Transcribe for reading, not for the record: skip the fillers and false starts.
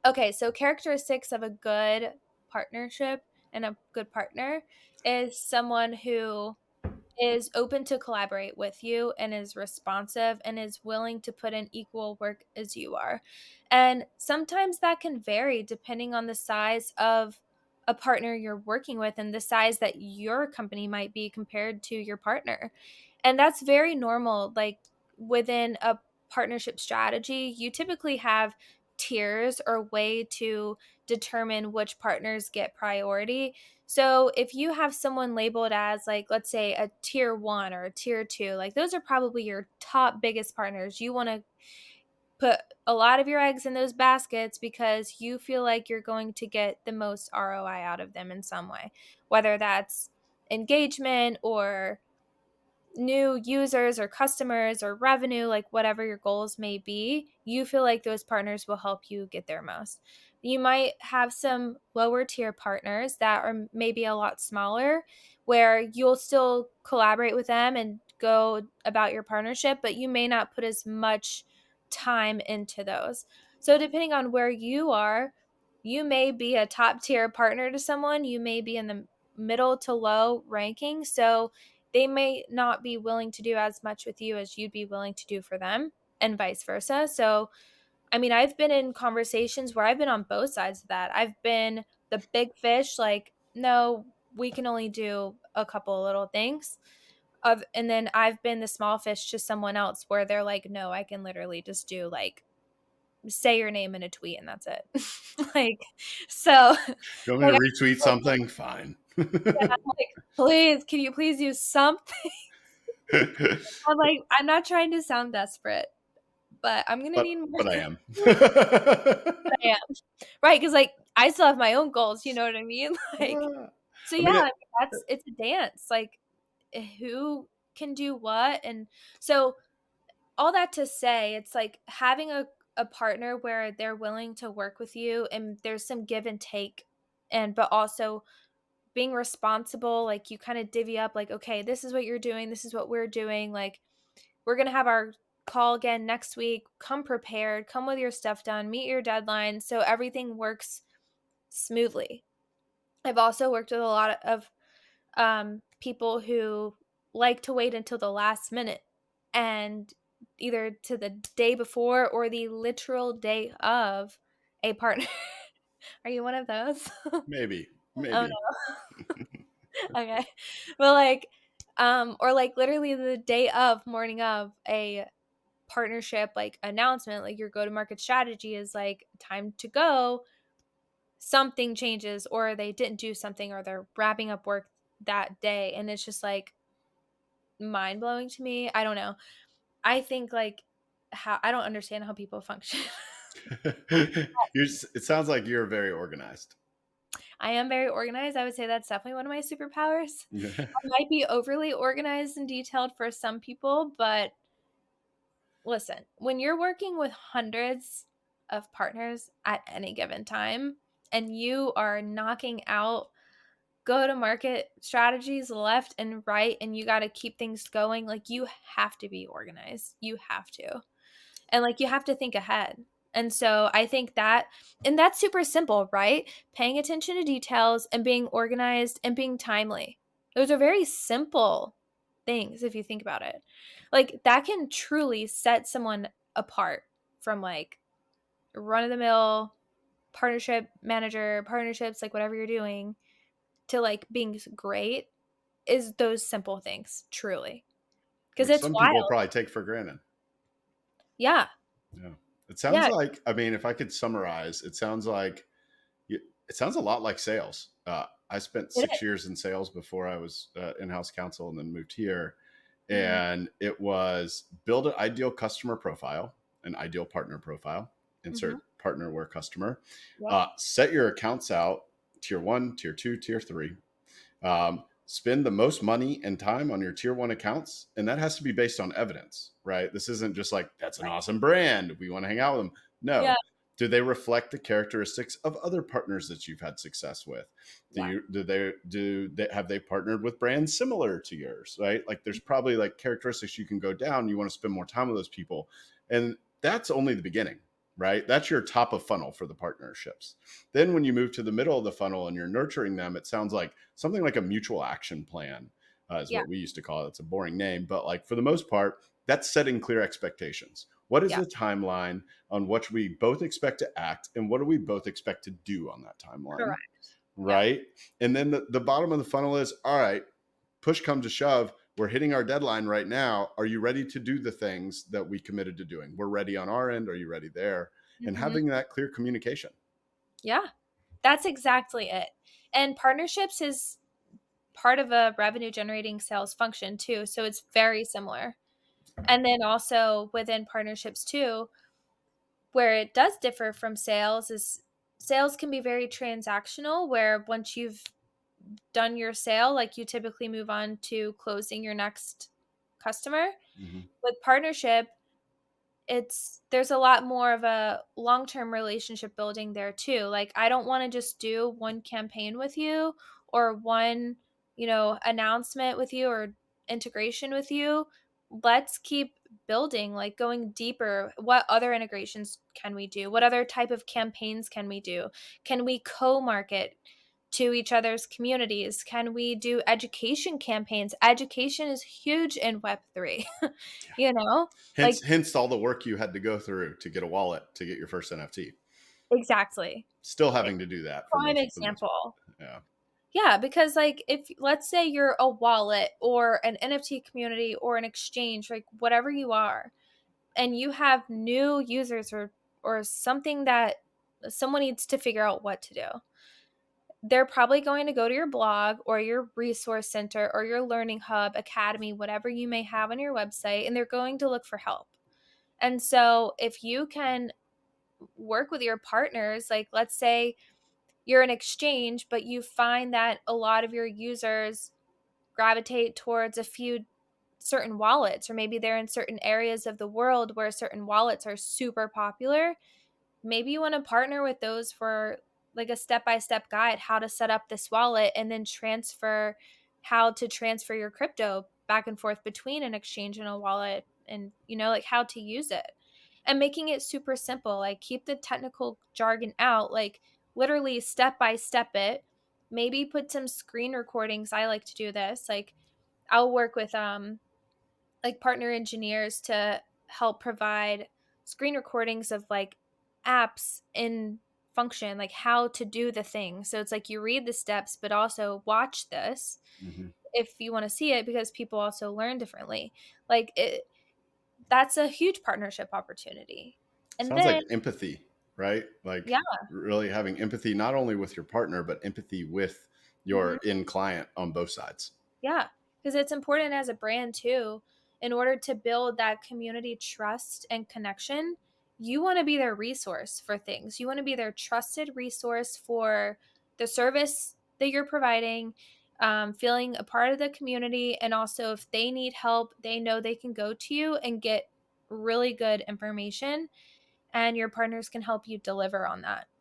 Okay, so characteristics of a good partnership and a good partner is someone who is open to collaborate with you and is responsive and is willing to put in equal work as you are. And sometimes that can vary depending on the size of a partner you're working with and the size that your company might be compared to your partner. And that's very normal. Like within a partnership strategy, you typically have tiers or way to determine which partners get priority. So if you have someone labeled as like, let's say a tier 1 or a tier 2, like those are probably your top biggest partners. You want to put a lot of your eggs in those baskets because you feel like you're going to get the most ROI out of them in some way, whether that's engagement or new users or customers or revenue, like whatever your goals may be, you feel like those partners will help you get there most. You might have some lower tier partners that are maybe a lot smaller where you'll still collaborate with them and go about your partnership, but you may not put as much time into those. So, depending on where you are, you may be a top tier partner to someone, you may be in the middle to low ranking. So, they may not be willing to do as much with you as you'd be willing to do for them and vice versa. So, I mean, I've been in conversations where I've been on both sides of that. I've been the big fish, like, no, we can only do a couple of little things. And then I've been the small fish to someone else where they're like, no, I can literally just do like say your name in a tweet and that's it. Like, so You want me like to retweet something? Fine. I'm like, please, can you please do something? I'm like, I'm not trying to sound desperate, but I'm gonna need more but I than am. I am. Right, because like I still have my own goals, you know what I mean? Like, so I yeah, mean, I mean, it's a dance. Like who can do what? And so all that to say, it's like having a partner where they're willing to work with you and there's some give and take and but also being responsible, like you kind of divvy up like, okay, this is what you're doing, this is what we're doing, like we're going to have our call again next week. Come prepared, come with your stuff done, meet your deadline so everything works smoothly. I've also worked with a lot of people who like to wait until the last minute and either to the day before or the literal day of a partner. Are you one of those? maybe, Oh maybe. no. Okay. But like or like literally the day of morning of a partnership like announcement, like your go to market strategy is like time to go, something changes or they didn't do something or they're wrapping up work that day and it's just like mind blowing to me. I don't know. I think like how I don't understand how people function. It sounds like you're very organized. I am very organized. I would say that's definitely one of my superpowers. I might be overly organized and detailed for some people, but listen, when you're working with hundreds of partners at any given time and you are knocking out go to market strategies left and right and you got to keep things going, like you have to be organized. You have to. And like you have to think ahead. And so I think that, and that's super simple, right? Paying attention to details and being organized and being timely. Those are very simple things if you think about it. Like that can truly set someone apart from like run of the mill partnership manager, partnerships, like whatever you're doing to like being great is those simple things, truly. Because Which it's some people wild. probably take for granted. Yeah. Yeah. It sounds Yeah. like, I mean, if I could summarize, it sounds like it sounds a lot like sales. I spent It 6 years in sales before I was in-house counsel and then moved here. is. Mhm. And it was build an ideal customer profile, an ideal partner profile, Mhm. insert partner where customer, Yep. set your accounts out, tier 1, tier 2, tier 3, spend the most money and time on your tier 1 accounts. And that has to be based on evidence, right? This isn't just like, that's an awesome brand, we want to hang out with them. Yeah. No. Do they reflect the characteristics of other partners that you've had success with? Yeah. Have they partnered with brands similar to yours, right? Like there's probably like characteristics you can go down. You want to spend more time with those people. And that's only the beginning. right? That's your top of funnel for the partnerships. Then when you move to the middle of the funnel and you're nurturing them, it sounds like something like a mutual action plan is Yeah. what we used to call it. It's a boring name, but like for the most part, that's setting clear expectations. What is Yeah. the timeline on what we both expect to act and what do we both expect to do on that timeline? Correct. Yeah. Right. And then the bottom of the funnel is all right, push comes to shove, we're hitting our deadline right now. Are you ready to do the things that we committed to doing? We're ready on our end. Are you ready there? And Mhm. having that clear communication. Yeah. That's exactly it. And partnerships is part of a revenue generating sales function too, so it's very similar. And then also within partnerships too, where it does differ from sales is sales can be very transactional where once you've done your sale, like you typically move on to closing your next customer. Mhm. With partnership, it's there's a lot more of a long-term relationship building there too. Like I don't want to just do one campaign with you or one, announcement with you or integration with you. Let's keep building, like going deeper. What other integrations can we do? What other type of campaigns can we do? Can we co-market to each other's communities? Can we do education campaigns? Education is huge in Web3. you know? Like Hence all the work you had to go through to get a wallet to get your first NFT. exactly. Still A having to do that prime for the most example. part. Yeah. Yeah, because, like, if let's say you're a wallet or an NFT community or an exchange, like, whatever you are, and you have new users or something that someone needs to figure out what to do. They're probably going to go to your blog or your resource center or your learning hub, academy, whatever you may have on your website, and they're going to look for help. And so if you can work with your partners, like, let's say you're an exchange, but you find that a lot of your users gravitate towards a few certain wallets, or maybe they're in certain areas of the world where certain wallets are super popular. Maybe you want to partner with those for like a step-by-step guide how to set up this wallet and then transfer how to transfer your crypto back and forth between an exchange and a wallet and like how to use it and making it super simple, like keep the technical jargon out, like literally step by step it. Maybe put some screen recordings. I like to do this. Like I'll work with like partner engineers to help provide screen recordings of like apps in function, like how to do the thing. So it's like you read the steps, but also watch this Mhm. if you want to see it because people also learn differently. Like that's a huge partnership opportunity. And Sounds then, like empathy, right? yeah. Like really having empathy not only with your partner but empathy with Mhm. your end client on both sides. Yeah, because it's important as a brand too. In order to build that community trust and connection, you want to be their resource for things. You want to be their trusted resource for the service that you're providing, feeling a part of the community. And also, if they need help, they know they can go to you and get really good information, and your partners can help you deliver on that.